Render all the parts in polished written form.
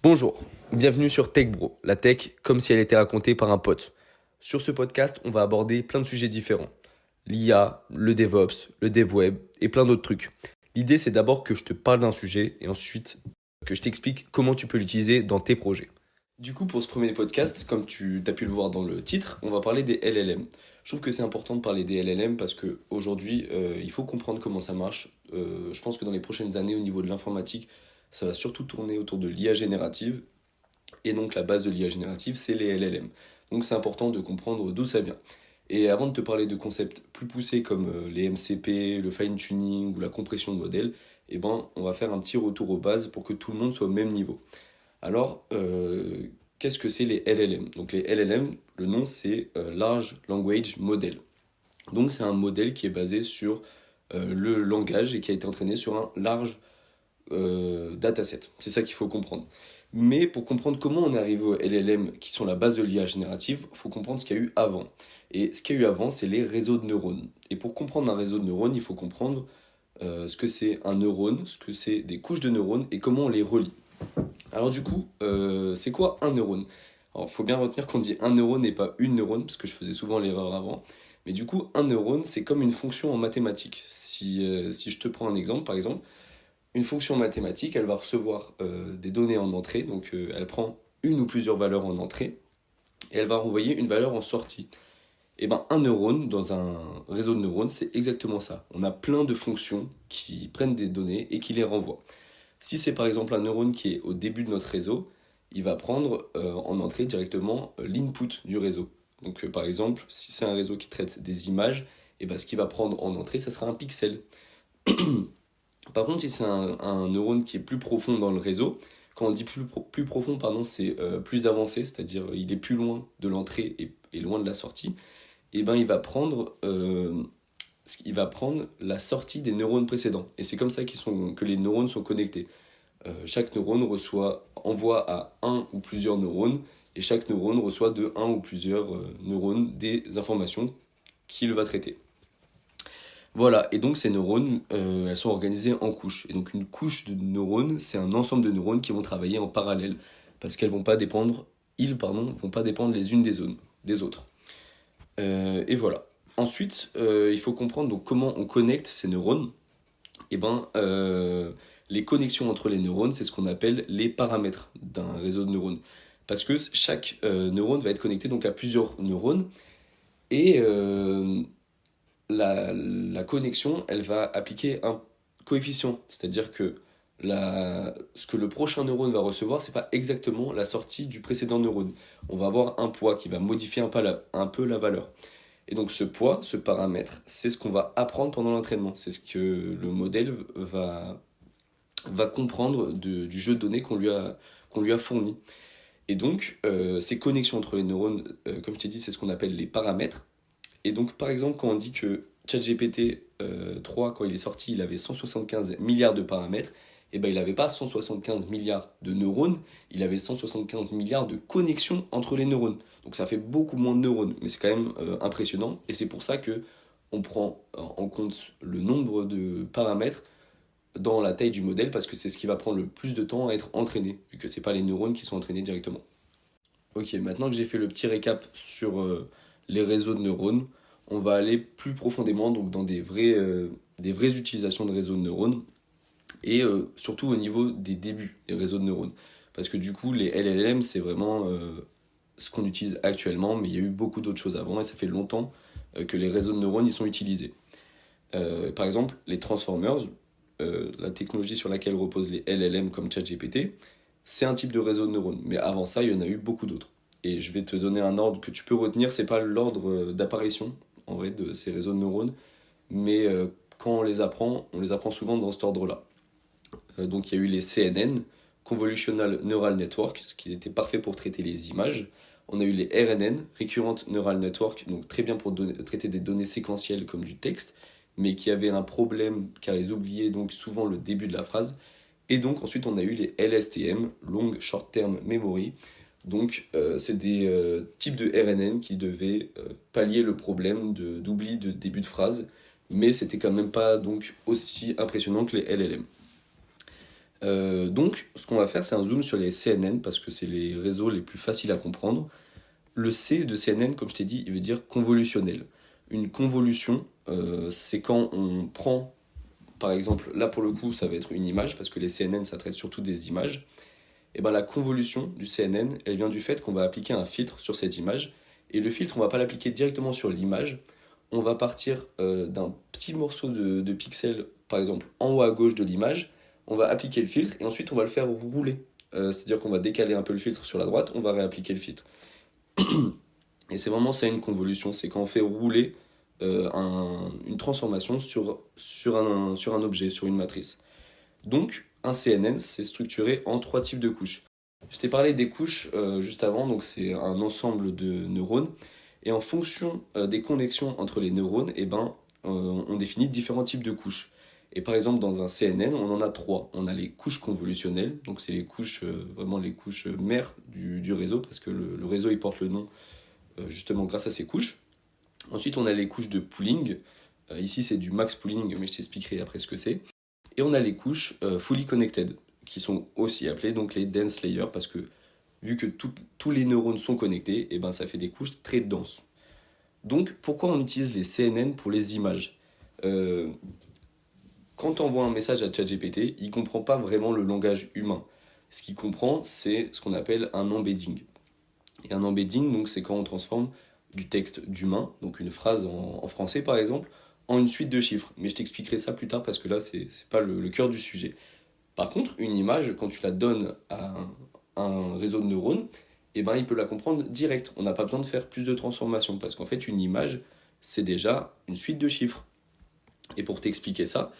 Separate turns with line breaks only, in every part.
Bonjour, bienvenue sur Tech Bro, la tech comme si elle était racontée par un pote. Sur ce podcast, on va aborder plein de sujets différents. L'IA, le DevOps, le DevWeb et plein d'autres trucs. L'idée c'est d'abord que je te parle d'un sujet et ensuite que je t'explique comment tu peux l'utiliser dans tes projets. Du coup, pour ce premier podcast, comme tu as pu le voir dans le titre, on va parler des LLM. Je trouve que c'est important de parler des LLM parce qu'aujourd'hui, il faut comprendre comment ça marche. Je pense que dans les prochaines années, au niveau de l'informatique, ça va surtout tourner autour de l'IA générative. Et donc la base de l'IA générative, c'est les LLM. Donc c'est important de comprendre d'où ça vient. Et avant de te parler de concepts plus poussés comme les MCP, le fine-tuning ou la compression de modèles, on va faire un petit retour aux bases pour que tout le monde soit au même niveau. Alors, qu'est-ce que c'est les LLM? Donc les LLM, le nom c'est Large Language Model. Donc c'est un modèle qui est basé sur le langage et qui a été entraîné sur un large dataset. C'est ça qu'il faut comprendre. Mais pour comprendre comment on est arrivé aux LLM qui sont la base de l'IA générative, il faut comprendre ce qu'il y a eu avant. Et ce qu'il y a eu avant, c'est les réseaux de neurones. Et pour comprendre un réseau de neurones, il faut comprendre ce que c'est un neurone, ce que c'est des couches de neurones et comment on les relie. Alors du coup, c'est quoi un neurone? Alors il faut bien retenir qu'on dit un neurone et pas une neurone, parce que je faisais souvent l'erreur avant. Mais du coup, un neurone, c'est comme une fonction en mathématiques. Si je te prends un exemple, par exemple, une fonction mathématique, elle va recevoir des données en entrée, donc elle prend une ou plusieurs valeurs en entrée, et elle va renvoyer une valeur en sortie. Et ben un neurone, dans un réseau de neurones, c'est exactement ça. On a plein de fonctions qui prennent des données et qui les renvoient. Si c'est par exemple un neurone qui est au début de notre réseau, il va prendre en entrée directement l'input du réseau. Donc par exemple, si c'est un réseau qui traite des images, et ben ce qu'il va prendre en entrée, ça sera un pixel. Par contre, si c'est un neurone qui est plus profond dans le réseau, quand on dit plus profond, pardon, c'est plus avancé, c'est-à-dire il est plus loin de l'entrée et loin de la sortie, et ben il va prendre la sortie des neurones précédents. Et c'est comme ça que les neurones sont connectés. Chaque neurone envoie à un ou plusieurs neurones, et chaque neurone reçoit de un ou plusieurs neurones des informations qu'il va traiter. Voilà, et donc ces neurones, elles sont organisées en couches. Et donc une couche de neurones, c'est un ensemble de neurones qui vont travailler en parallèle, parce qu'elles vont pas dépendre, vont pas dépendre les unes des autres. Et voilà. Ensuite, il faut comprendre donc comment on connecte ces neurones. Et les connexions entre les neurones, c'est ce qu'on appelle les paramètres d'un réseau de neurones. Parce que chaque neurone va être connecté donc à plusieurs neurones, et la connexion, elle va appliquer un coefficient. C'est-à-dire que ce que le prochain neurone va recevoir, c'est pas exactement la sortie du précédent neurone. On va avoir un poids qui va modifier un peu la valeur. Et donc ce poids, ce paramètre, c'est ce qu'on va apprendre pendant l'entraînement. C'est ce que le modèle va comprendre du jeu de données qu'on lui a fourni. Et donc, ces connexions entre les neurones, comme je t'ai dit, c'est ce qu'on appelle les paramètres. Et donc, par exemple, quand on dit que ChatGPT 3, quand il est sorti, il avait 175 milliards de paramètres, et ben il n'avait pas 175 milliards de neurones, il avait 175 milliards de connexions entre les neurones. Donc ça fait beaucoup moins de neurones, mais c'est quand même impressionnant. Et c'est pour ça que on prend en compte le nombre de paramètres dans la taille du modèle, parce que c'est ce qui va prendre le plus de temps à être entraîné, vu que ce n'est pas les neurones qui sont entraînés directement. Ok, maintenant que j'ai fait le petit récap sur les réseaux de neurones, on va aller plus profondément donc dans des vraies utilisations de réseaux de neurones et surtout au niveau des débuts des réseaux de neurones. Parce que du coup, les LLM, c'est vraiment ce qu'on utilise actuellement, mais il y a eu beaucoup d'autres choses avant et ça fait longtemps que les réseaux de neurones y sont utilisés. Par exemple, les transformers, la technologie sur laquelle reposent les LLM comme ChatGPT, c'est un type de réseau de neurones. Mais avant ça, il y en a eu beaucoup d'autres. Et je vais te donner un ordre que tu peux retenir, c'est pas l'ordre d'apparition en vrai de ces réseaux de neurones, mais quand on les apprend souvent dans cet ordre-là. Donc il y a eu les CNN, Convolutional Neural Network, ce qui était parfait pour traiter les images. On a eu les RNN, Recurrent Neural Network, donc très bien pour traiter des données séquentielles comme du texte, mais qui avaient un problème car ils oubliaient donc souvent le début de la phrase. Et donc ensuite on a eu les LSTM, Long Short Term Memory. Donc c'est des types de RNN qui devaient pallier le problème d'oubli de début de phrase, mais c'était quand même pas donc aussi impressionnant que les LLM. Donc, ce qu'on va faire, c'est un zoom sur les CNN parce que c'est les réseaux les plus faciles à comprendre. Le C de CNN, comme je t'ai dit, il veut dire convolutionnel. Une convolution, c'est quand on prend, par exemple, là pour le coup, ça va être une image parce que les CNN, ça traite surtout des images. Et ben la convolution du CNN, elle vient du fait qu'on va appliquer un filtre sur cette image. Et le filtre, on va pas l'appliquer directement sur l'image. On va partir d'un petit morceau de pixels, par exemple, en haut à gauche de l'image. On va appliquer le filtre et ensuite on va le faire rouler. C'est-à-dire qu'on va décaler un peu le filtre sur la droite, on va réappliquer le filtre. Et c'est vraiment ça une convolution, c'est quand on fait rouler une transformation sur un objet, sur une matrice. Donc, un CNN, c'est structuré en trois types de couches. Je t'ai parlé des couches juste avant, donc c'est un ensemble de neurones. Et en fonction des connexions entre les neurones, on définit différents types de couches. Et par exemple, dans un CNN, on en a trois. On a les couches convolutionnelles, donc c'est les couches, vraiment les couches mères du réseau, parce que le réseau il porte le nom justement grâce à ces couches. Ensuite, on a les couches de pooling. Ici, c'est du max pooling, mais je t'expliquerai après ce que c'est. Et on a les couches fully connected, qui sont aussi appelées donc les dense layers, parce que vu que tous les neurones sont connectés, et ben ça fait des couches très denses. Donc pourquoi on utilise les CNN pour les images Euh, Quand on envoie un message à ChatGPT, il ne comprend pas vraiment le langage humain. Ce qu'il comprend, c'est ce qu'on appelle un embedding. Et un embedding, donc, c'est quand on transforme du texte d'humain, donc une phrase en français par exemple, en une suite de chiffres. Mais je t'expliquerai ça plus tard parce que là, c'est pas le cœur du sujet. Par contre, une image, quand tu la donnes à un réseau de neurones, eh ben, il peut la comprendre direct. On n'a pas besoin de faire plus de transformations parce qu'en fait, une image, c'est déjà une suite de chiffres. Et pour t'expliquer ça,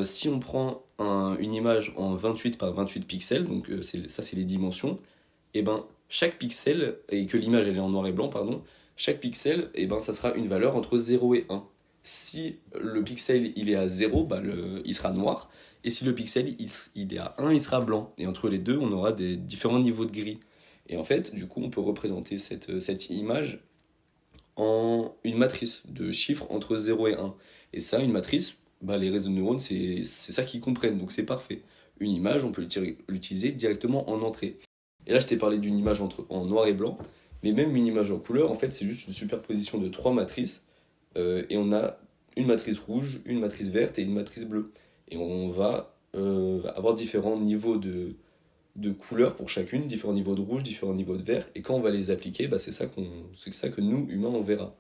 si on prend une image en 28 par 28 pixels, donc ça c'est les dimensions, et ben chaque pixel, et que l'image elle est en noir et blanc, pardon, chaque pixel, et ben ça sera une valeur entre 0 et 1. Si le pixel il est à 0, bah, il sera noir, et si le pixel il est à 1, il sera blanc. Et entre les deux, on aura des différents niveaux de gris. Et en fait, du coup, on peut représenter cette image en une matrice de chiffres entre 0 et 1. Et ça, une matrice, bah, les réseaux de neurones, c'est ça qu'ils comprennent, donc c'est parfait. Une image, on peut l'utiliser directement en entrée. Et là, je t'ai parlé d'une image en noir et blanc, mais même une image en couleur, en fait, c'est juste une superposition de trois matrices, et on a une matrice rouge, une matrice verte et une matrice bleue. Et on va avoir différents niveaux de couleurs pour chacune, différents niveaux de rouge, différents niveaux de vert, et quand on va les appliquer, bah, c'est ça que nous, humains, on verra.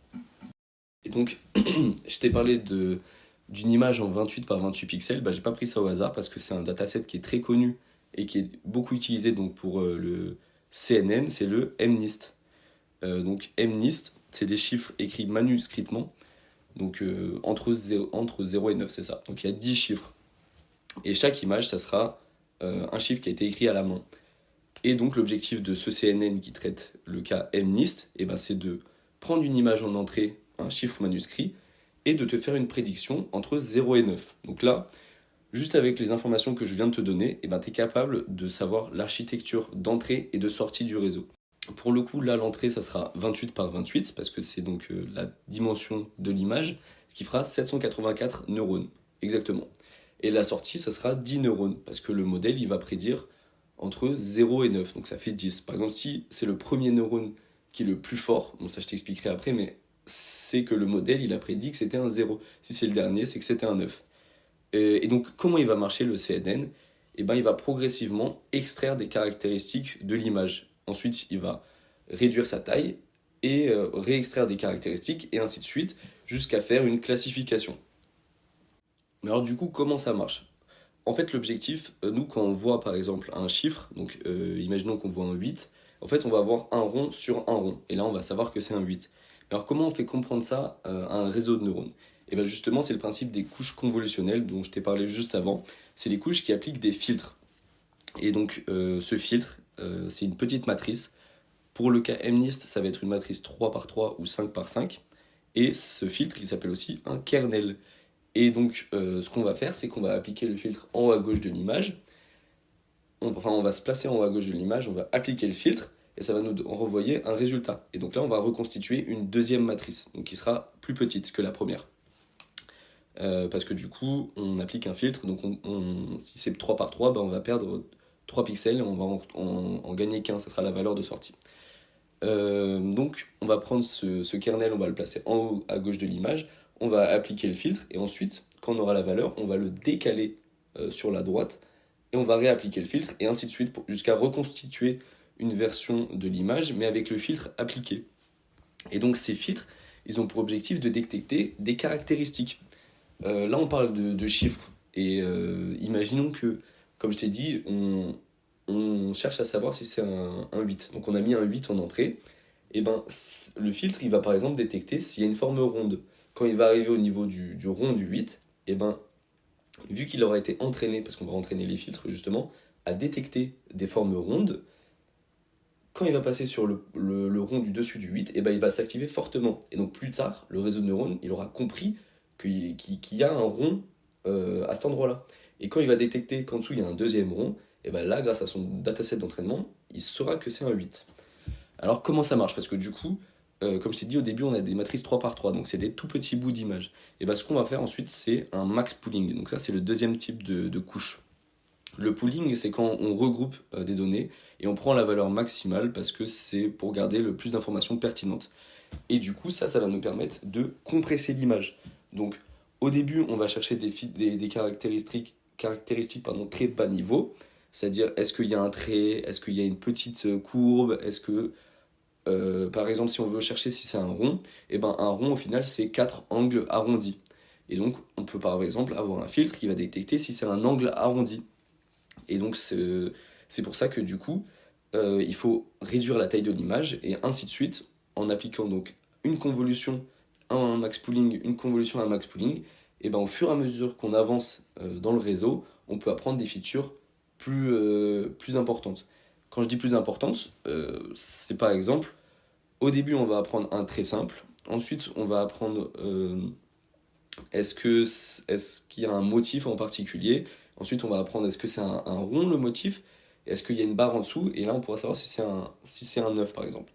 Et donc, je t'ai parlé d'une image en 28 par 28 pixels, bah, j'ai pas pris ça au hasard parce que c'est un dataset qui est très connu et qui est beaucoup utilisé donc, pour le CNN, c'est le MNIST. Donc MNIST, c'est des chiffres écrits manuscritement, donc entre 0 et 9, c'est ça. Donc il y a 10 chiffres. Et chaque image, ça sera un chiffre qui a été écrit à la main. Et donc l'objectif de ce CNN qui traite le cas MNIST, eh ben, c'est de prendre une image en entrée, un chiffre manuscrit, et de te faire une prédiction entre 0 et 9. Donc là, juste avec les informations que je viens de te donner, eh ben, tu es capable de savoir l'architecture d'entrée et de sortie du réseau. Pour le coup, là, l'entrée, ça sera 28 par 28, parce que c'est donc la dimension de l'image, ce qui fera 784 neurones, exactement. Et la sortie, ça sera 10 neurones, parce que le modèle, il va prédire entre 0 et 9, donc ça fait 10. Par exemple, si c'est le premier neurone qui est le plus fort, bon ça je t'expliquerai après, mais c'est que le modèle, il a prédit que c'était un 0. Si c'est le dernier, c'est que c'était un 9. Et donc, comment il va marcher le CNN? Eh ben, il va progressivement extraire des caractéristiques de l'image. Ensuite, il va réduire sa taille et réextraire des caractéristiques, et ainsi de suite, jusqu'à faire une classification. Mais alors du coup, comment ça marche? En fait, l'objectif, nous, quand on voit par exemple un chiffre, donc imaginons qu'on voit un 8, en fait, on va avoir un rond sur un rond. Et là, on va savoir que c'est un 8. Mais alors, comment on fait comprendre ça à un réseau de neurones? Et bien justement, c'est le principe des couches convolutionnelles dont je t'ai parlé juste avant. C'est les couches qui appliquent des filtres. Et donc, ce filtre, c'est une petite matrice. Pour le cas MNIST, ça va être une matrice 3 par 3 ou 5 par 5. Et ce filtre, il s'appelle aussi un kernel. Et donc, ce qu'on va faire, c'est qu'on va appliquer le filtre en haut à gauche de l'image. On va se placer en haut à gauche de l'image, on va appliquer le filtre, et ça va nous renvoyer un résultat. Et donc là, on va reconstituer une deuxième matrice, donc qui sera plus petite que la première. parce que du coup, on applique un filtre, donc si c'est 3 par 3, on va perdre 3 pixels et on va en gagner qu'un, ça sera la valeur de sortie. Donc on va prendre ce kernel, on va le placer en haut à gauche de l'image, on va appliquer le filtre, et ensuite, quand on aura la valeur, on va le décaler sur la droite, et on va réappliquer le filtre, et ainsi de suite, jusqu'à reconstituer une version de l'image, mais avec le filtre appliqué. Et donc ces filtres, ils ont pour objectif de détecter des caractéristiques. Là, on parle de chiffres, et imaginons que, comme je t'ai dit, on cherche à savoir si c'est un 8. Donc on a mis un 8 en entrée, et le filtre, il va par exemple détecter s'il y a une forme ronde. Quand il va arriver au niveau du rond du 8, vu qu'il aura été entraîné, parce qu'on va entraîner les filtres justement, à détecter des formes rondes, quand il va passer sur le rond du dessus du 8, il va s'activer fortement. Et donc plus tard, le réseau de neurones, il aura compris qu'il y a un rond à cet endroit-là. Et quand il va détecter qu'en dessous, il y a un deuxième rond, là, grâce à son dataset d'entraînement, il saura que c'est un 8. Alors comment ça marche? Parce que du coup, comme je t'ai dit au début, on a des matrices 3 par 3, donc c'est des tout petits bouts d'images. Et ce qu'on va faire ensuite, c'est un max pooling. Donc ça, c'est le deuxième type de couche. Le pooling, c'est quand on regroupe des données et on prend la valeur maximale parce que c'est pour garder le plus d'informations pertinentes. Et du coup, ça va nous permettre de compresser l'image. Donc, au début, on va chercher des caractéristiques très bas niveau, c'est-à-dire est-ce qu'il y a un trait, est-ce qu'il y a une petite courbe, est-ce que, par exemple, si on veut chercher si c'est un rond, un rond, au final, c'est 4 angles arrondis. Et donc, on peut par exemple avoir un filtre qui va détecter si c'est un angle arrondi. Et donc, c'est pour ça que du coup, il faut réduire la taille de l'image, et ainsi de suite, en appliquant donc une convolution à un max pooling, une convolution à un max pooling, et au fur et à mesure qu'on avance dans le réseau, on peut apprendre des features plus importantes. Quand je dis plus importantes, c'est par exemple, au début, on va apprendre un très simple, ensuite, on va apprendre est-ce qu'il y a un motif en particulier. Ensuite, on va apprendre est-ce que c'est un rond le motif, est-ce qu'il y a une barre en dessous, et là on pourra savoir si c'est un œuf par exemple.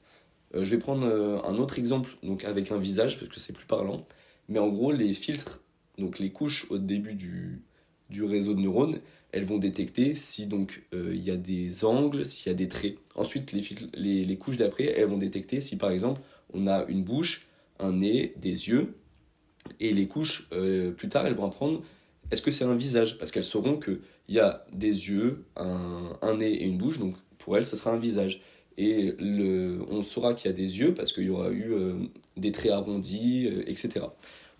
Je vais prendre un autre exemple donc avec un visage parce que c'est plus parlant. Mais en gros, les filtres, donc les couches au début du réseau de neurones, elles vont détecter si donc il y a des angles, s'il y a des traits. Ensuite, les couches d'après, elles vont détecter si par exemple on a une bouche, un nez, des yeux. Et les couches, plus tard, elles vont apprendre est-ce que c'est un visage? Parce qu'elles sauront qu'il y a des yeux, un nez et une bouche, donc pour elles, ça sera un visage. Et on saura qu'il y a des yeux parce qu'il y aura eu des traits arrondis, etc.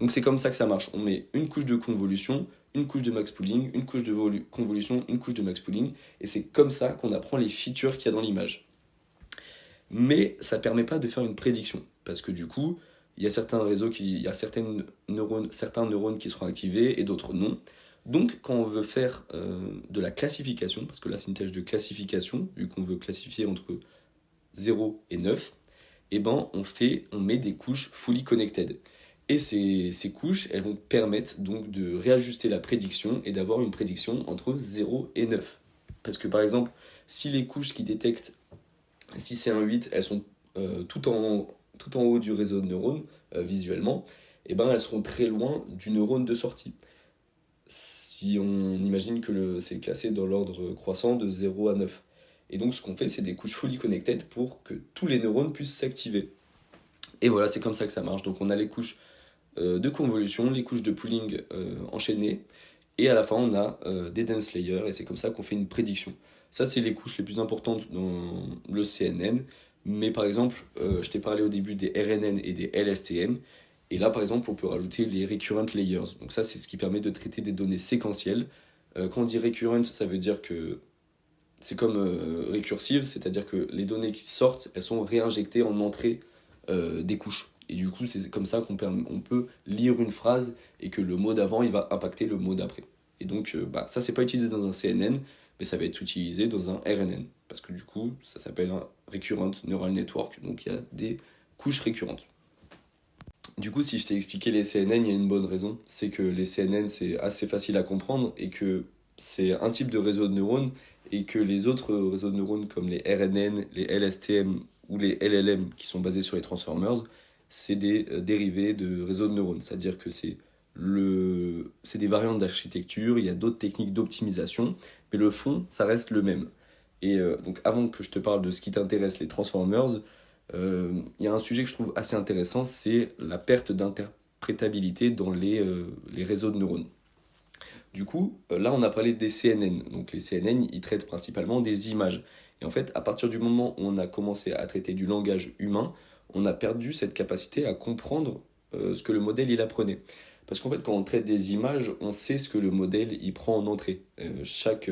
Donc c'est comme ça que ça marche. On met une couche de convolution, une couche de max pooling, une couche de convolution, une couche de max pooling, et c'est comme ça qu'on apprend les features qu'il y a dans l'image. Mais ça ne permet pas de faire une prédiction, parce que du coup, il y a certains réseaux il y a certains neurones qui seront activés et d'autres non. Donc, quand on veut faire de la classification, parce que là c'est une tâche de classification, vu qu'on veut classifier entre 0 et 9, on met des couches fully connected. Et ces couches, elles vont permettre donc de réajuster la prédiction et d'avoir une prédiction entre 0 et 9. Parce que par exemple, si les couches qui détectent si c'est un 8, elles sont tout en haut du réseau de neurones, visuellement, elles seront très loin du neurone de sortie. Si on imagine que c'est classé dans l'ordre croissant de 0 à 9. Et donc ce qu'on fait, c'est des couches fully connected pour que tous les neurones puissent s'activer. Et voilà, c'est comme ça que ça marche. Donc on a les couches de convolution, les couches de pooling enchaînées, et à la fin on a des dense layers, et c'est comme ça qu'on fait une prédiction. Ça, c'est les couches les plus importantes dans le CNN. Mais par exemple, je t'ai parlé au début des RNN et des LSTM. Et là, par exemple, on peut rajouter les recurrent layers. Donc ça, c'est ce qui permet de traiter des données séquentielles. Quand on dit recurrent, ça veut dire que c'est comme récursive, c'est-à-dire que les données qui sortent, elles sont réinjectées en entrée des couches. Et du coup, c'est comme ça qu'on peut lire une phrase et que le mot d'avant, il va impacter le mot d'après. Et donc, ça, c'est pas utilisé dans un CNN, mais ça va être utilisé dans un RNN. Parce que du coup, ça s'appelle un Recurrent Neural Network, donc il y a des couches récurrentes. Du coup, si je t'ai expliqué les CNN, il y a une bonne raison. C'est que les CNN, c'est assez facile à comprendre et que c'est un type de réseau de neurones et que les autres réseaux de neurones comme les RNN, les LSTM ou les LLM qui sont basés sur les transformers, c'est des dérivés de réseaux de neurones. C'est-à-dire que c'est c'est des variantes d'architecture, il y a d'autres techniques d'optimisation, mais le fond, ça reste le même. Et donc avant que je te parle de ce qui t'intéresse, les Transformers, il y a un sujet que je trouve assez intéressant, c'est la perte d'interprétabilité dans les réseaux de neurones. Du coup, là, on a parlé des CNN. Donc les CNN, ils traitent principalement des images. Et en fait, à partir du moment où on a commencé à traiter du langage humain, on a perdu cette capacité à comprendre ce que le modèle il apprenait. Parce qu'en fait, quand on traite des images, on sait ce que le modèle il prend en entrée. Chaque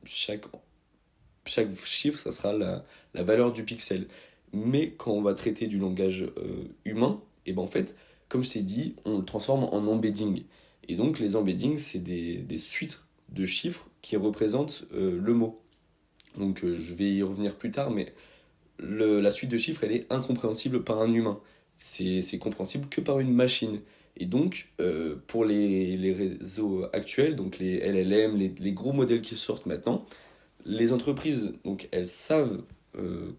chiffre, ça sera la valeur du pixel. Mais quand on va traiter du langage humain, et ben en fait, comme je t'ai dit, on le transforme en embedding. Et donc les embeddings, c'est des suites de chiffres qui représentent le mot. Donc je vais y revenir plus tard, mais la suite de chiffres, elle est incompréhensible par un humain. C'est compréhensible que par une machine. Et donc, pour les réseaux actuels, donc les LLM, les gros modèles qui sortent maintenant, les entreprises, donc elles savent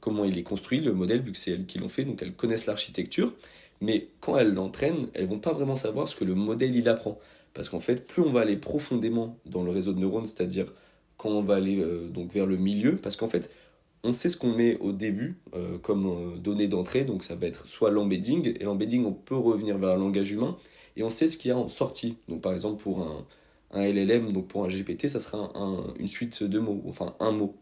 comment il est construit, le modèle, vu que c'est elles qui l'ont fait, donc elles connaissent l'architecture, mais quand elles l'entraînent, elles vont pas vraiment savoir ce que le modèle il apprend. Parce qu'en fait, plus on va aller profondément dans le réseau de neurones, c'est-à-dire quand on va aller donc vers le milieu, parce qu'en fait, on sait ce qu'on met au début comme données d'entrée, donc ça va être soit l'embedding, et l'embedding, on peut revenir vers un langage humain, et on sait ce qu'il y a en sortie. Donc par exemple, pour un LLM, donc pour un GPT, ça sera une suite de mots, enfin un mot.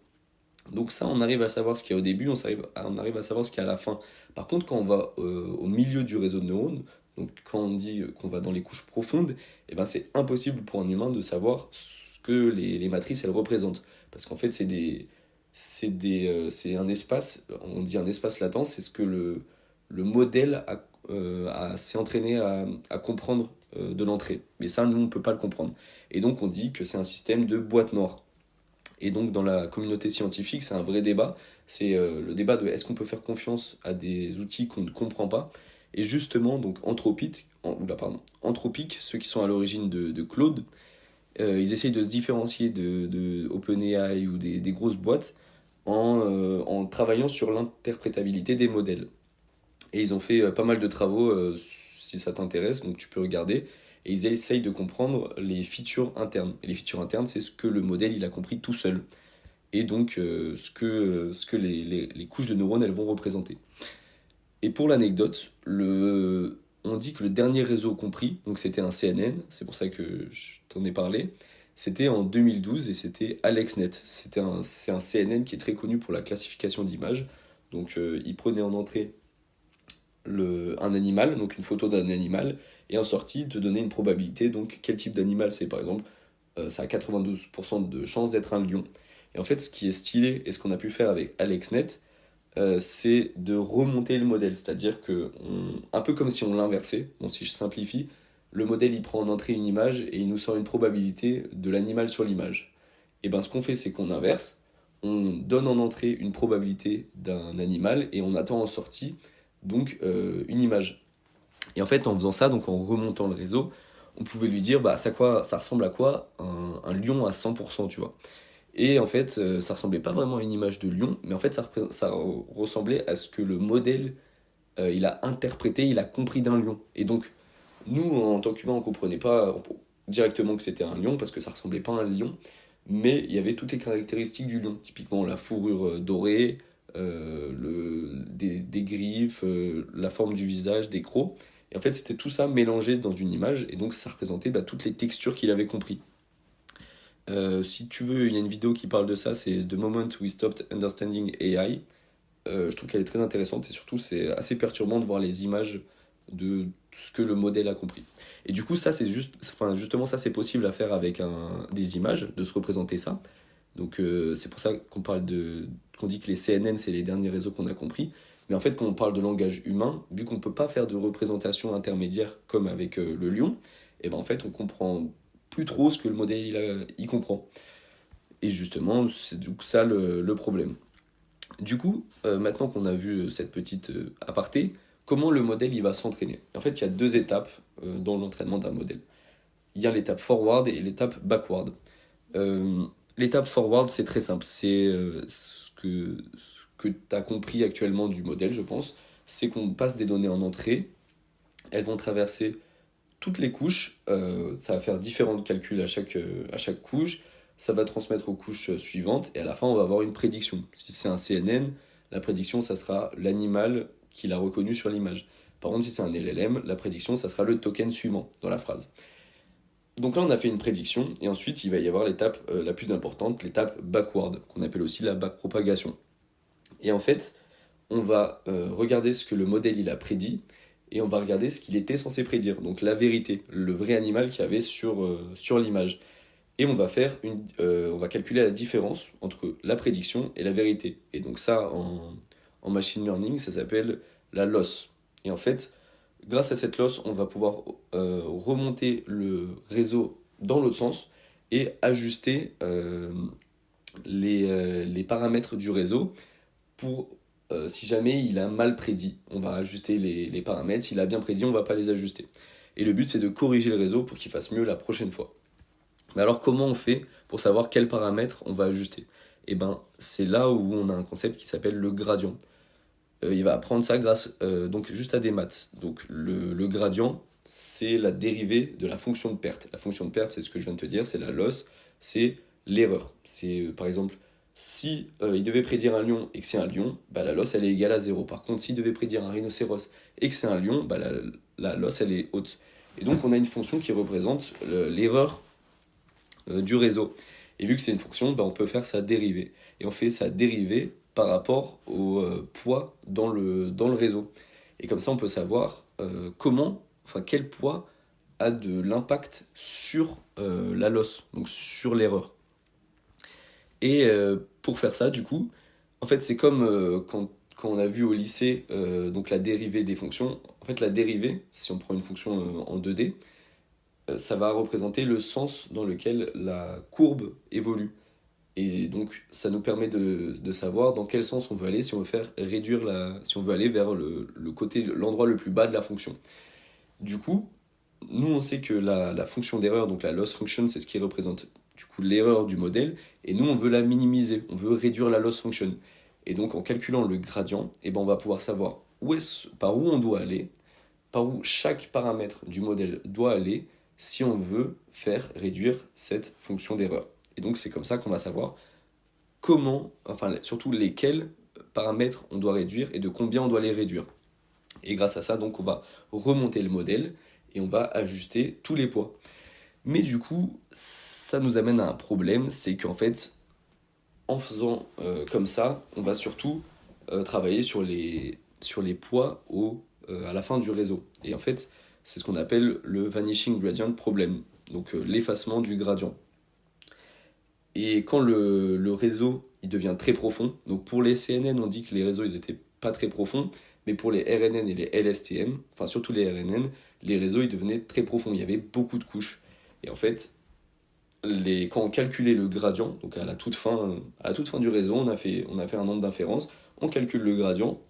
Donc ça, on arrive à savoir ce qu'il y a au début, on arrive à savoir ce qu'il y a à la fin. Par contre, quand on va au milieu du réseau de neurones, donc quand on dit qu'on va dans les couches profondes, eh ben c'est impossible pour un humain de savoir ce que les matrices elles représentent. Parce qu'en fait, c'est un espace, on dit un espace latent, c'est ce que le modèle s'est entraîné à comprendre de l'entrée. Mais ça, nous, on ne peut pas le comprendre. Et donc, on dit que c'est un système de boîte noire. Et donc, dans la communauté scientifique, c'est un vrai débat. C'est le débat de est-ce qu'on peut faire confiance à des outils qu'on ne comprend pas. Et justement, donc, Anthropic, ceux qui sont à l'origine de Claude, ils essayent de se différencier de OpenAI ou des grosses boîtes en travaillant sur l'interprétabilité des modèles. Et ils ont fait pas mal de travaux, si ça t'intéresse, donc tu peux regarder. Et ils essayent de comprendre les features internes. Et les features internes, c'est ce que le modèle il a compris tout seul. Et donc ce que les couches de neurones elles vont représenter. Et pour l'anecdote, on dit que le dernier réseau compris, donc c'était un CNN, c'est pour ça que je t'en ai parlé, c'était en 2012 et c'était AlexNet. C'est un CNN qui est très connu pour la classification d'images. Donc il prenait en entrée un animal, donc une photo d'un animal, et en sortie te donner une probabilité, donc quel type d'animal c'est. Par exemple, ça a 92% de chances d'être un lion. Et en fait, ce qui est stylé et ce qu'on a pu faire avec AlexNet, c'est de remonter le modèle, c'est-à-dire que, un peu comme si on l'inversait, bon, si je simplifie, le modèle il prend en entrée une image et il nous sort une probabilité de l'animal sur l'image. Et ben ce qu'on fait, c'est qu'on inverse, on donne en entrée une probabilité d'un animal et on attend en sortie donc une image. Et en fait, en faisant ça, donc en remontant le réseau, on pouvait lui dire bah ça ressemble à quoi un lion à 100%, tu vois. Et en fait, ça ressemblait pas vraiment à une image de lion, mais en fait, ça ressemblait à ce que le modèle, il a interprété, il a compris d'un lion. Et donc, nous, en tant qu'humains, on comprenait pas directement que c'était un lion, parce que ça ressemblait pas à un lion, mais il y avait toutes les caractéristiques du lion. Typiquement, la fourrure dorée, des griffes, la forme du visage, des crocs. Et en fait, c'était tout ça mélangé dans une image, et donc ça représentait bah, toutes les textures qu'il avait compris. Si tu veux, il y a une vidéo qui parle de ça, c'est The Moment We Stopped Understanding AI. Je trouve qu'elle est très intéressante et surtout c'est assez perturbant de voir les images de tout ce que le modèle a compris. Et du coup, ça c'est justement ça c'est possible à faire avec des images, de se représenter ça. Donc c'est pour ça qu'on dit que les CNN c'est les derniers réseaux qu'on a compris. Mais en fait, quand on parle de langage humain, vu qu'on ne peut pas faire de représentation intermédiaire comme avec le lion, et ben en fait on comprend plus trop ce que le modèle il comprend. Et justement, c'est donc ça le problème. Du coup, maintenant qu'on a vu cette petite aparté, comment le modèle il va s'entraîner? En fait, il y a deux étapes dans l'entraînement d'un modèle. Il y a l'étape forward et l'étape backward. L'étape forward, c'est très simple. C'est ce que tu as compris actuellement du modèle, je pense. C'est qu'on passe des données en entrée. Elles vont traverser toutes les couches, ça va faire différents calculs à chaque couche, ça va transmettre aux couches suivantes, et à la fin, on va avoir une prédiction. Si c'est un CNN, la prédiction, ça sera l'animal qu'il a reconnu sur l'image. Par contre, si c'est un LLM, la prédiction, ça sera le token suivant dans la phrase. Donc là, on a fait une prédiction, et ensuite, il va y avoir l'étape la plus importante, l'étape backward, qu'on appelle aussi la backpropagation. Et en fait, on va regarder ce que le modèle il a prédit, et on va regarder ce qu'il était censé prédire, donc la vérité, le vrai animal qu'il y avait sur l'image. Et on va calculer la différence entre la prédiction et la vérité. Et donc ça, en machine learning, ça s'appelle la loss. Et en fait, grâce à cette loss, on va pouvoir remonter le réseau dans l'autre sens et ajuster les paramètres du réseau pour si jamais il a mal prédit. On va ajuster les paramètres. S'il a bien prédit, on ne va pas les ajuster. Et le but, c'est de corriger le réseau pour qu'il fasse mieux la prochaine fois. Mais alors, comment on fait pour savoir quels paramètres on va ajuster? Eh ben, c'est là où on a un concept qui s'appelle le gradient. Il va apprendre ça grâce donc juste à des maths. Donc le gradient, c'est la dérivée de la fonction de perte. La fonction de perte, c'est ce que je viens de te dire, c'est la loss, c'est l'erreur. C'est par exemple, si il devait prédire un lion et que c'est un lion, bah, la loss elle est égale à 0. Par contre, s'il devait prédire un rhinocéros et que c'est un lion, bah, la loss elle est haute. Et donc on a une fonction qui représente l'erreur du réseau. Et vu que c'est une fonction, bah, on peut faire sa dérivée. Et on fait sa dérivée par rapport au poids dans le réseau. Et comme ça, on peut savoir quel poids a de l'impact sur la loss, donc sur l'erreur. Et pour faire ça, du coup, en fait, c'est comme quand on a vu au lycée donc la dérivée des fonctions. En fait, la dérivée, si on prend une fonction en 2D, ça va représenter le sens dans lequel la courbe évolue. Et donc, ça nous permet de savoir dans quel sens on veut aller si on veut si on veut aller vers l'endroit le plus bas de la fonction. Du coup, nous, on sait que la fonction d'erreur, donc la loss function, c'est ce qui représente du coup l'erreur du modèle, et nous, on veut la minimiser, on veut réduire la loss function. Et donc, en calculant le gradient, eh ben, on va pouvoir savoir par où on doit aller, par où chaque paramètre du modèle doit aller, si on veut faire réduire cette fonction d'erreur. Et donc, c'est comme ça qu'on va savoir surtout lesquels paramètres on doit réduire et de combien on doit les réduire. Et grâce à ça, donc, on va remonter le modèle et on va ajuster tous les poids. Mais du coup, ça nous amène à un problème, c'est qu'en fait, en faisant comme ça, on va surtout travailler sur les poids à la fin du réseau. Et en fait, c'est ce qu'on appelle le vanishing gradient problem, donc l'effacement du gradient. Et quand le réseau il devient très profond, donc pour les CNN, on dit que les réseaux ils étaient pas très profonds, mais pour les RNN et les LSTM, enfin surtout les RNN, les réseaux ils devenaient très profonds, il y avait beaucoup de couches. Et en fait, quand on calculait le gradient, donc à la toute fin du réseau, on a fait un nombre d'inférences, on calcule le gradient,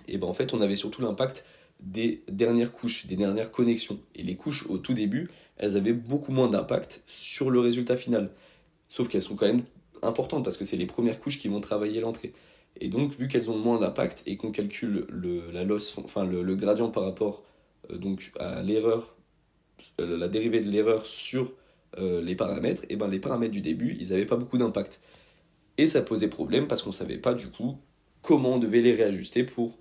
et ben en fait on avait surtout l'impact des dernières couches, des dernières connexions. Et les couches au tout début, elles avaient beaucoup moins d'impact sur le résultat final. Sauf qu'elles sont quand même importantes parce que c'est les premières couches qui vont travailler l'entrée. Et donc, vu qu'elles ont moins d'impact et qu'on calcule le gradient par rapport donc à l'erreur, la dérivée de l'erreur sur les paramètres, et ben les paramètres du début, ils n'avaient pas beaucoup d'impact. Et ça posait problème parce qu'on ne savait pas du coup comment on devait les réajuster pour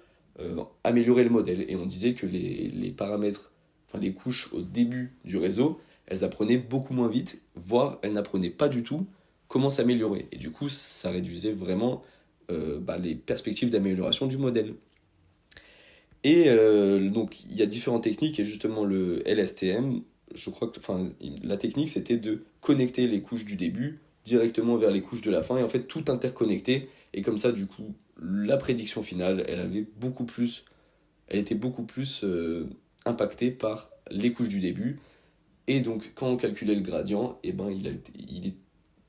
améliorer le modèle. Et on disait que les paramètres, enfin les couches au début du réseau, elles apprenaient beaucoup moins vite, voire elles n'apprenaient pas du tout comment s'améliorer. Et du coup, ça réduisait vraiment les perspectives d'amélioration du modèle. Et donc, il y a différentes techniques, et justement le LSTM, je crois que la technique, c'était de connecter les couches du début directement vers les couches de la fin, et en fait, tout interconnecter. Et comme ça, du coup, la prédiction finale, elle était beaucoup plus impactée par les couches du début. Et donc, quand on calculait le gradient, il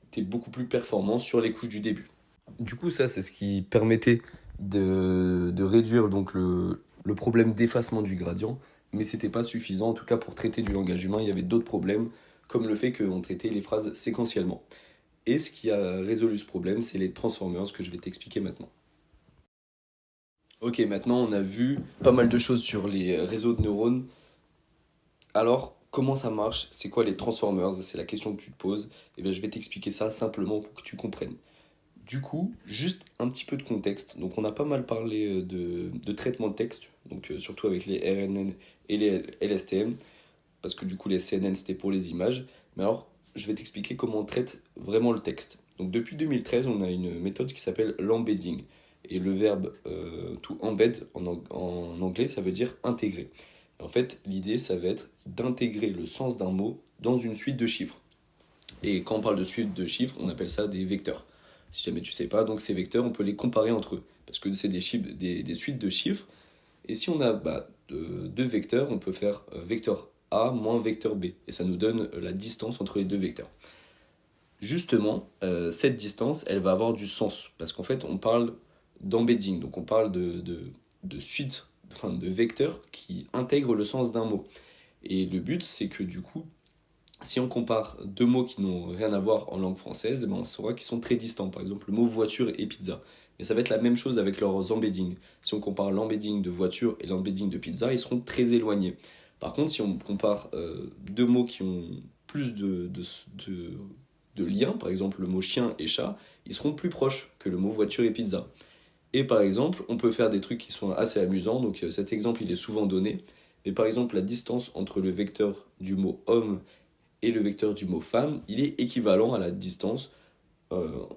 était beaucoup plus performant sur les couches du début. Du coup, ça, c'est ce qui permettait de réduire donc le problème d'effacement du gradient, mais c'était pas suffisant. En tout cas, pour traiter du langage humain, il y avait d'autres problèmes, comme le fait qu'on traitait les phrases séquentiellement. Et ce qui a résolu ce problème, c'est les transformers, que je vais t'expliquer maintenant. Ok, maintenant on a vu pas mal de choses sur les réseaux de neurones, Alors, comment ça marche? C'est quoi les Transformers? C'est la question que tu te poses. Et bien, je vais t'expliquer ça simplement pour que tu comprennes. Du coup, juste un petit peu de contexte. Donc, on a pas mal parlé de traitement de texte, donc surtout avec les RNN et les LSTM, parce que du coup, les CNN, c'était pour les images. Mais alors, je vais t'expliquer comment on traite vraiment le texte. Donc, depuis 2013, on a une méthode qui s'appelle l'embedding. Et le verbe to embed en anglais, ça veut dire intégrer. En fait, l'idée, ça va être d'intégrer le sens d'un mot dans une suite de chiffres. Et quand on parle de suite de chiffres, on appelle ça des vecteurs. Si jamais tu sais pas, donc ces vecteurs, on peut les comparer entre eux. Parce que c'est des suites de chiffres. Et si on a deux vecteurs, on peut faire vecteur A moins vecteur B. Et ça nous donne la distance entre les deux vecteurs. Justement, cette distance, elle va avoir du sens. Parce qu'en fait, on parle d'embedding. Donc on parle de suite, enfin de vecteurs qui intègrent le sens d'un mot. Et le but, c'est que du coup, si on compare deux mots qui n'ont rien à voir en langue française, on saura qu'ils sont très distants. Par exemple, le mot voiture et pizza. Et ça va être la même chose avec leurs embeddings. Si on compare l'embedding de voiture et l'embedding de pizza, ils seront très éloignés. Par contre, si on compare deux mots qui ont plus de liens, par exemple le mot chien et chat, ils seront plus proches que le mot voiture et pizza. Et par exemple, on peut faire des trucs qui sont assez amusants. Donc cet exemple, il est souvent donné. Mais par exemple, la distance entre le vecteur du mot homme et le vecteur du mot femme, il est équivalent à la distance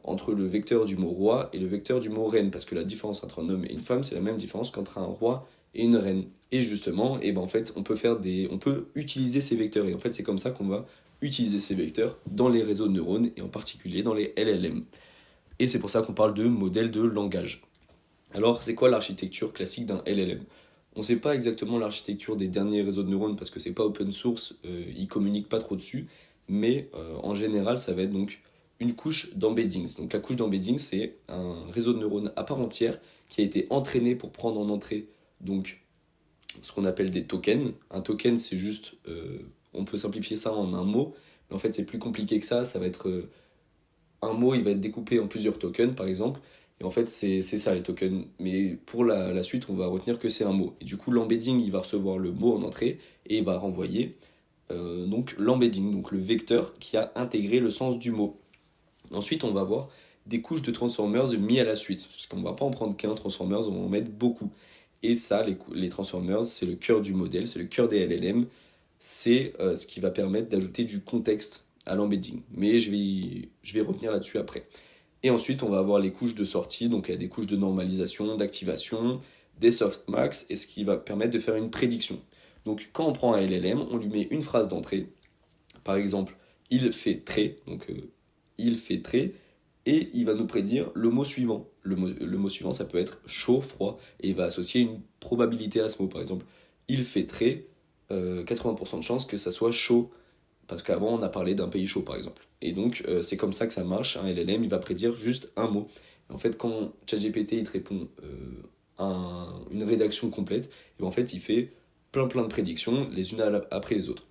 entre le vecteur du mot roi et le vecteur du mot reine, parce que la différence entre un homme et une femme, c'est la même différence qu'entre un roi et une reine. Et justement, en fait, on peut utiliser ces vecteurs, et en fait, c'est comme ça qu'on va utiliser ces vecteurs dans les réseaux de neurones, et en particulier dans les LLM. Et c'est pour ça qu'on parle de modèle de langage. Alors, c'est quoi l'architecture classique d'un LLM? On ne sait pas exactement l'architecture des derniers réseaux de neurones parce que c'est pas open source, ils communiquent pas trop dessus, mais en général, ça va être donc une couche d'embeddings. Donc la couche d'embedding, c'est un réseau de neurones à part entière qui a été entraîné pour prendre en entrée donc ce qu'on appelle des tokens. Un token, c'est juste, on peut simplifier ça en un mot, mais en fait, c'est plus compliqué que ça. Ça va être un mot, il va être découpé en plusieurs tokens, par exemple. Et en fait, c'est ça les tokens. Mais pour la suite, on va retenir que c'est un mot. Et du coup, l'embedding, il va recevoir le mot en entrée et il va renvoyer donc l'embedding, donc le vecteur qui a intégré le sens du mot. Ensuite, on va avoir des couches de transformers mis à la suite. Parce qu'on ne va pas en prendre qu'un transformers, on va en mettre beaucoup. Et ça, les transformers, c'est le cœur du modèle, c'est le cœur des LLM. C'est ce qui va permettre d'ajouter du contexte à l'embedding. Mais je vais revenir là-dessus après. Et ensuite, on va avoir les couches de sortie, donc il y a des couches de normalisation, d'activation, des softmax, et ce qui va permettre de faire une prédiction. Donc quand on prend un LLM, on lui met une phrase d'entrée, par exemple, il fait très, donc il fait très, et il va nous prédire le mot suivant. Le mot suivant, ça peut être chaud, froid, et il va associer une probabilité à ce mot. Par exemple, il fait très, 80% de chances que ça soit chaud, parce qu'avant, on a parlé d'un pays chaud, par exemple. Et donc, c'est comme ça que ça marche. Un LLM, il va prédire juste un mot. Et en fait, quand ChatGPT, il te répond une rédaction complète, et en fait, il fait plein de prédictions, les unes après les autres.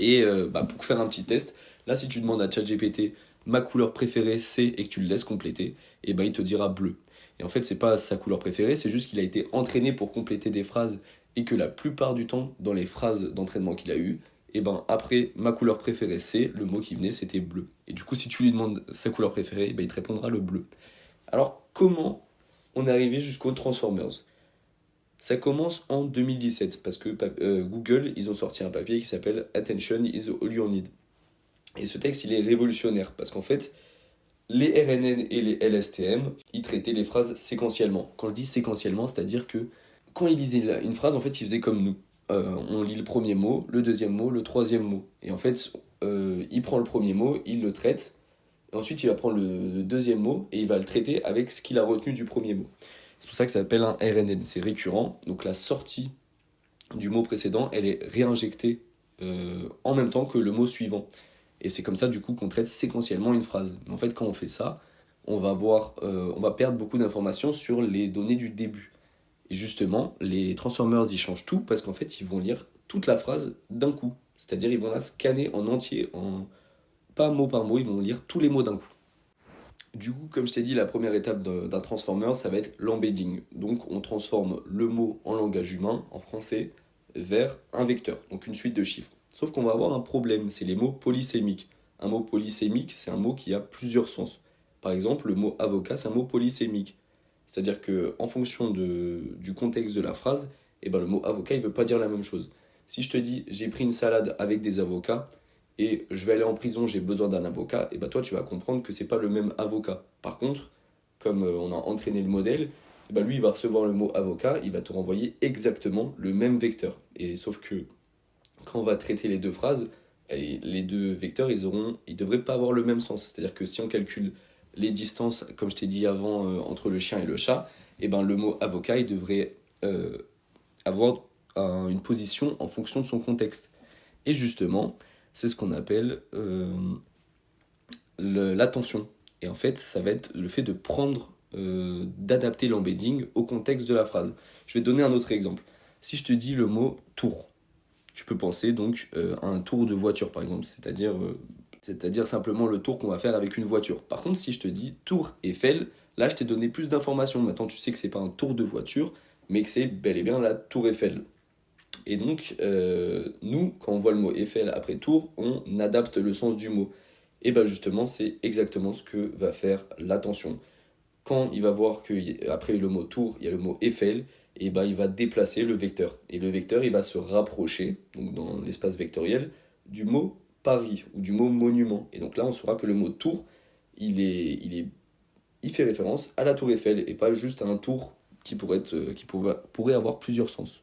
Et pour faire un petit test, là, si tu demandes à ChatGPT, ma couleur préférée, c'est, et que tu le laisses compléter, et il te dira bleu. Et en fait, c'est pas sa couleur préférée, c'est juste qu'il a été entraîné pour compléter des phrases, et que la plupart du temps, dans les phrases d'entraînement qu'il a eues, et après, ma couleur préférée c'est, le mot qui venait c'était bleu. Et du coup, si tu lui demandes sa couleur préférée, il te répondra le bleu. Alors, comment on est arrivé jusqu'aux Transformers? Ça commence en 2017, parce que Google, ils ont sorti un papier qui s'appelle Attention is all you need. Et ce texte, il est révolutionnaire, parce qu'en fait, les RNN et les LSTM, ils traitaient les phrases séquentiellement. Quand je dis séquentiellement, c'est-à-dire que quand ils lisaient une phrase, en fait, ils faisaient comme nous. On lit le premier mot, le deuxième mot, le troisième mot. Et en fait, il prend le premier mot, il le traite, et ensuite il va prendre le deuxième mot, et il va le traiter avec ce qu'il a retenu du premier mot. C'est pour ça que ça s'appelle un RNN, c'est récurrent. Donc la sortie du mot précédent, elle est réinjectée en même temps que le mot suivant. Et c'est comme ça du coup qu'on traite séquentiellement une phrase. Mais en fait, quand on fait ça, on va perdre beaucoup d'informations sur les données du début. Et justement, les Transformers, ils changent tout parce qu'en fait, ils vont lire toute la phrase d'un coup. C'est-à-dire, ils vont la scanner en entier, pas mot par mot, ils vont lire tous les mots d'un coup. Du coup, comme je t'ai dit, la première étape d'un Transformer, ça va être l'embedding. Donc, on transforme le mot en langage humain, en français, vers un vecteur, donc une suite de chiffres. Sauf qu'on va avoir un problème, c'est les mots polysémiques. Un mot polysémique, c'est un mot qui a plusieurs sens. Par exemple, le mot avocat, c'est un mot polysémique. C'est-à-dire qu'en fonction du contexte de la phrase, le mot avocat, il ne veut pas dire la même chose. Si je te dis j'ai pris une salade avec des avocats et je vais aller en prison, j'ai besoin d'un avocat, toi tu vas comprendre que c'est pas le même avocat. Par contre, comme on a entraîné le modèle, lui il va recevoir le mot avocat, il va te renvoyer exactement le même vecteur. Et sauf que quand on va traiter les deux phrases, les deux vecteurs ils devraient pas avoir le même sens. C'est-à-dire que si on calcule les distances, comme je t'ai dit avant, entre le chien et le chat, le mot avocat il devrait avoir une position en fonction de son contexte. Et justement, c'est ce qu'on appelle l'attention. Et en fait, ça va être le fait de d'adapter l'embedding au contexte de la phrase. Je vais te donner un autre exemple. Si je te dis le mot tour, tu peux penser donc à un tour de voiture par exemple, c'est-à-dire simplement le tour qu'on va faire avec une voiture. Par contre, si je te dis tour Eiffel, là je t'ai donné plus d'informations. Maintenant, tu sais que c'est pas un tour de voiture, mais que c'est bel et bien la tour Eiffel. Et donc, nous, quand on voit le mot Eiffel après tour, on adapte le sens du mot. Et justement, c'est exactement ce que va faire l'attention. Quand il va voir qu'après le mot tour, il y a le mot Eiffel, il va déplacer le vecteur. Et le vecteur, il va se rapprocher, donc dans l'espace vectoriel, du mot Paris ou du mot monument. Et donc là, on saura que le mot tour, il fait référence à la tour Eiffel et pas juste à un tour qui pourrait avoir plusieurs sens.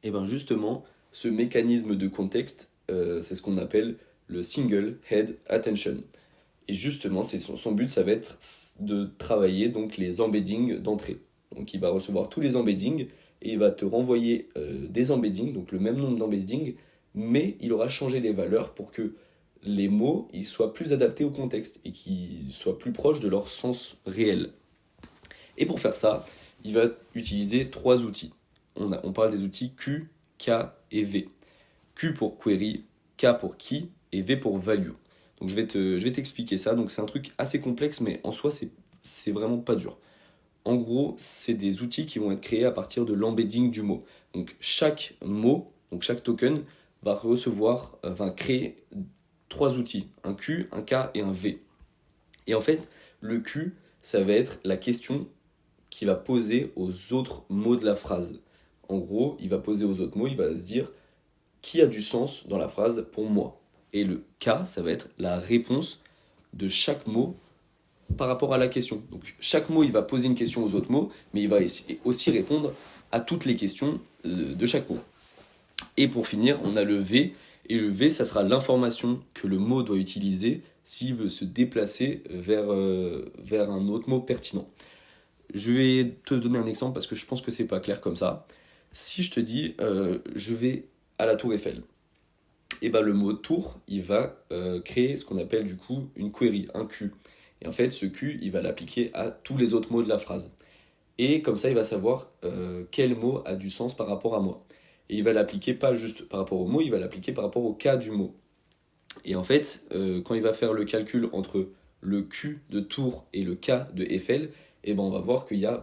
Et justement, ce mécanisme de contexte, c'est ce qu'on appelle le single head attention. Et justement, son but, ça va être de travailler donc les embeddings d'entrée. Donc il va recevoir tous les embeddings et il va te renvoyer des embeddings, donc le même nombre d'embeddings, mais il aura changé les valeurs pour que les mots ils soient plus adaptés au contexte et qu'ils soient plus proches de leur sens réel. Et pour faire ça, il va utiliser 3 outils. On parle des outils Q, K et V. Q pour query, K pour key et V pour value. Donc je vais t'expliquer ça. Donc c'est un truc assez complexe, mais en soi c'est vraiment pas dur. En gros, c'est des outils qui vont être créés à partir de l'embedding du mot. Donc chaque mot, donc chaque token va créer 3 outils, un Q, un K et un V. Et en fait, le Q, ça va être la question qu'il va poser aux autres mots de la phrase. En gros, il va poser aux autres mots, il va se dire qui a du sens dans la phrase pour moi. Et le K, ça va être la réponse de chaque mot par rapport à la question. Donc chaque mot, il va poser une question aux autres mots, mais il va aussi répondre à toutes les questions de chaque mot. Et pour finir, on a le V, et le V, ça sera l'information que le mot doit utiliser s'il veut se déplacer vers un autre mot pertinent. Je vais te donner un exemple parce que je pense que c'est pas clair comme ça. Si je te dis je vais à la tour Eiffel, le mot tour, il va créer ce qu'on appelle du coup une query, un Q. Et en fait, ce Q, il va l'appliquer à tous les autres mots de la phrase. Et comme ça, il va savoir quel mot a du sens par rapport à moi. Et il va l'appliquer pas juste par rapport au mot, il va l'appliquer par rapport au K du mot. Et en fait, quand il va faire le calcul entre le Q de tour et le K de Eiffel, on va voir qu'il y a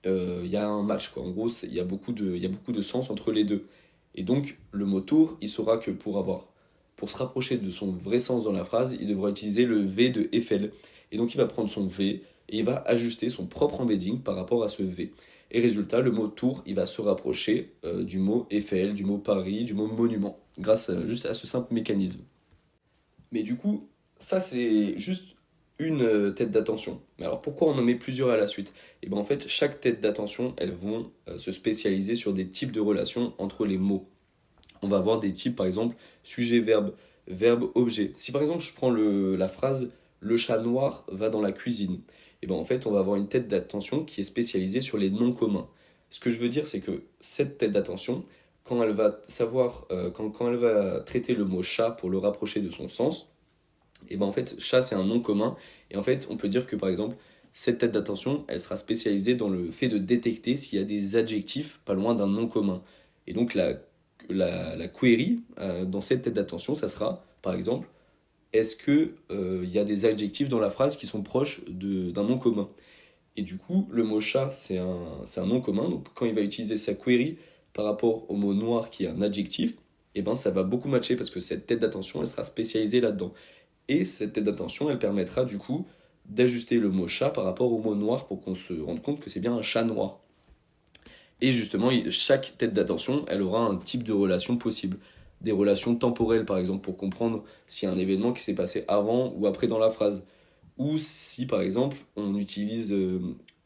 un match, quoi. En gros, il y a beaucoup de sens entre les deux. Et donc, le mot tour, il saura que pour se rapprocher de son vrai sens dans la phrase, il devra utiliser le V de Eiffel. Et donc, il va prendre son V et il va ajuster son propre embedding par rapport à ce V. Et résultat, le mot tour, il va se rapprocher du mot Eiffel, du mot Paris, du mot monument, grâce juste à ce simple mécanisme. Mais du coup, ça c'est juste une tête d'attention. Mais alors pourquoi on en met plusieurs à la suite? En fait, chaque tête d'attention, elles vont se spécialiser sur des types de relations entre les mots. On va avoir des types, par exemple, sujet-verbe, verbe-objet. Si par exemple je prends la phrase « le chat noir va dans la cuisine », en fait on va avoir une tête d'attention qui est spécialisée sur les noms communs. Ce que je veux dire, c'est que cette tête d'attention, quand elle va quand elle va traiter le mot chat pour le rapprocher de son sens, en fait, chat c'est un nom commun. Et en fait, on peut dire que par exemple, cette tête d'attention, elle sera spécialisée dans le fait de détecter s'il y a des adjectifs pas loin d'un nom commun. Et donc la query dans cette tête d'attention, ça sera par exemple, est-ce que il y a des adjectifs dans la phrase qui sont proches d'un nom commun? Et du coup, le mot chat, c'est un nom commun. Donc quand il va utiliser sa query, par rapport au mot noir qui est un adjectif, et ben ça va beaucoup matcher parce que cette tête d'attention, elle sera spécialisée là-dedans. Et cette tête d'attention, elle permettra du coup d'ajuster le mot chat par rapport au mot noir pour qu'on se rende compte que c'est bien un chat noir. Et justement, chaque tête d'attention, elle aura un type de relation possible. Des relations temporelles, par exemple, pour comprendre s'il y a un événement qui s'est passé avant ou après dans la phrase. Ou si, par exemple, on utilise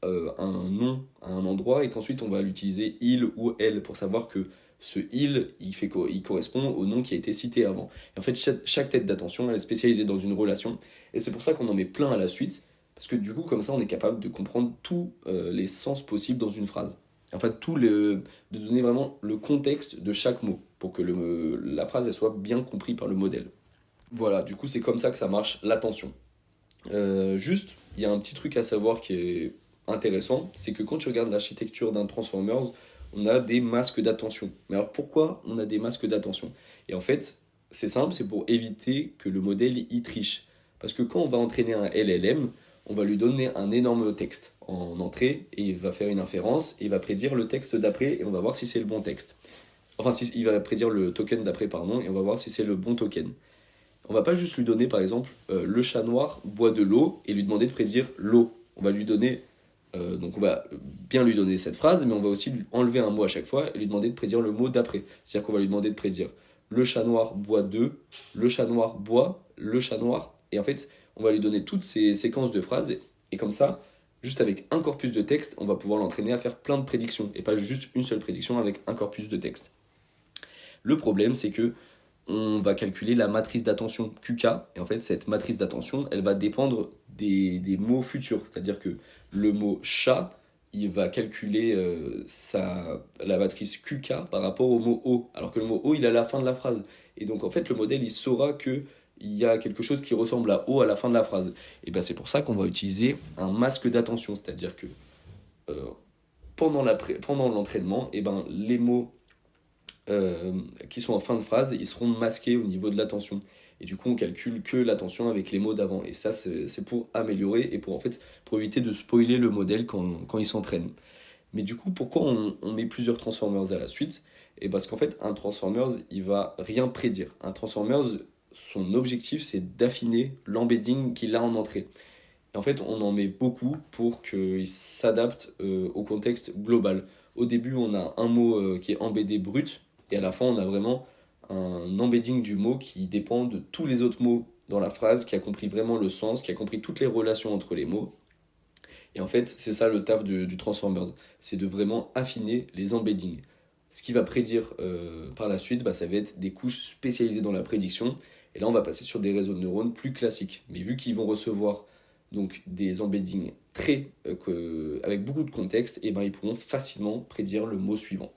un nom à un endroit et qu'ensuite on va l'utiliser il ou elle pour savoir que ce il, il correspond au nom qui a été cité avant. Et en fait, chaque tête d'attention, elle est spécialisée dans une relation. Et c'est pour ça qu'on en met plein à la suite. Parce que du coup, comme ça, on est capable de comprendre tous les sens possibles dans une phrase. En fait, de donner vraiment le contexte de chaque mot pour que la phrase elle soit bien comprise par le modèle. Voilà, du coup, c'est comme ça que ça marche, l'attention. Juste, il y a un petit truc à savoir qui est intéressant, c'est que quand tu regardes l'architecture d'un Transformers, on a des masques d'attention. Mais alors pourquoi on a des masques d'attention? Et en fait, c'est simple, c'est pour éviter que le modèle y triche. Parce que quand on va entraîner un LLM, on va lui donner un énorme texte en entrée et il va faire une inférence et il va prédire le texte d'après et on va voir si c'est le bon texte. Enfin, il va prédire le token d'après, pardon, et on va voir si c'est le bon token. On va pas juste lui donner, par exemple, le chat noir boit de l'eau et lui demander de prédire l'eau. On va lui donner, donc on va bien lui donner cette phrase, mais on va aussi lui enlever un mot à chaque fois et lui demander de prédire le mot d'après. C'est-à-dire qu'on va lui demander de prédire le chat noir boit de, le chat noir boit, le chat noir. Et en fait, on va lui donner toutes ces séquences de phrases et comme ça, juste avec un corpus de texte, on va pouvoir l'entraîner à faire plein de prédictions et pas juste une seule prédiction avec un corpus de texte. Le problème, c'est que on va calculer la matrice d'attention QK. Et en fait, cette matrice d'attention, elle va dépendre des mots futurs. C'est-à-dire que le mot chat, il va calculer la matrice QK par rapport au mot O. Alors que le mot O, il est à la fin de la phrase. Et donc, en fait, le modèle, il saura qu'il y a quelque chose qui ressemble à O à la fin de la phrase. Et ben, c'est pour ça qu'on va utiliser un masque d'attention. C'est-à-dire que euh, pendant l'entraînement, et ben, les mots qui sont en fin de phrase, ils seront masqués au niveau de l'attention. Et du coup, on calcule que l'attention avec les mots d'avant. Et ça, c'est pour améliorer et pour éviter de spoiler le modèle quand il s'entraîne. Mais du coup, pourquoi on met plusieurs Transformers à la suite? Et parce qu'en fait, un Transformers, il va rien prédire. Un Transformers, son objectif, c'est d'affiner l'embedding qu'il a en entrée. Et en fait, on en met beaucoup pour qu'il s'adapte au contexte global. Au début, on a un mot qui est embeddé brut, et à la fin, on a vraiment un embedding du mot qui dépend de tous les autres mots dans la phrase, qui a compris vraiment le sens, qui a compris toutes les relations entre les mots. Et en fait, c'est ça le taf du Transformers, c'est de vraiment affiner les embeddings. Ce qui va prédire par la suite, ça va être des couches spécialisées dans la prédiction. Et là, on va passer sur des réseaux de neurones plus classiques. Mais vu qu'ils vont recevoir donc des embeddings avec beaucoup de contexte, et ils pourront facilement prédire le mot suivant.